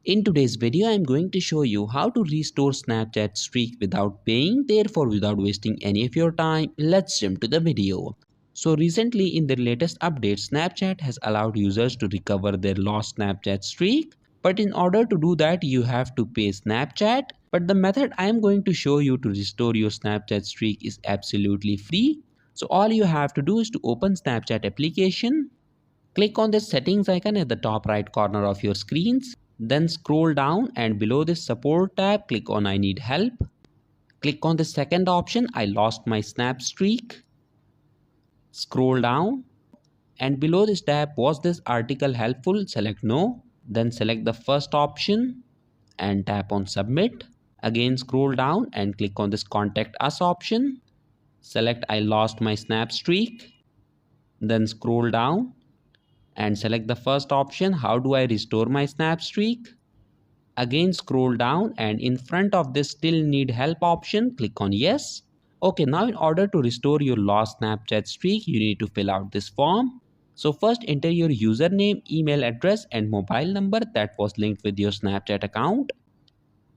In today's video, I'm going to show you how to restore Snapchat streak without paying, therefore without wasting any of your time. Let's jump to the video. So recently in the latest update, Snapchat has allowed users to recover their lost Snapchat streak. But in order to do that, you have to pay Snapchat. But the method I am going to show you to restore your Snapchat streak is absolutely free. So all you have to do is to open Snapchat application. Click on the settings icon at the top right corner of your screens. Then scroll down and below this support tab, click on I need help. Click on the second option, I lost my snap streak. Scroll down and below this tab, was this article helpful? Select no. Then select the first option and tap on submit. Again scroll down and click on this contact us option. Select I lost my snap streak. Then scroll down and select the first option, how do I restore my snap streak? Again scroll down and in front of this still need help option, click on yes. Okay, now in order to restore your lost Snapchat streak, you need to fill out this form. So first enter your username, email address and mobile number that was linked with your Snapchat account.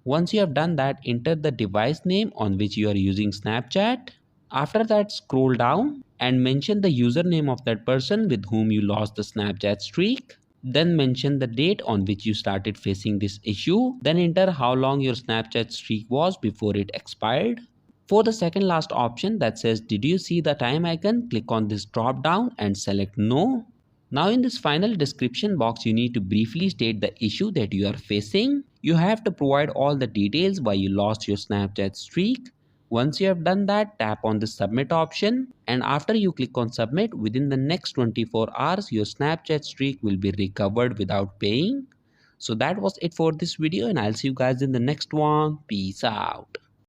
Once you have done that, enter the device name on which you are using Snapchat. After that, scroll down and mention the username of that person with whom you lost the Snapchat streak. Then mention the date on which you started facing this issue. Then enter how long your Snapchat streak was before it expired. For the second last option that says did you see the time icon, click on this drop down and select no. Now in this final description box, you need to briefly state the issue that you are facing. You have to provide all the details why you lost your Snapchat streak. Once you have done that, tap on the submit option and after you click on submit, within the next 24 hours, your Snapchat streak will be recovered without paying. So that was it for this video and I'll see you guys in the next one. Peace out.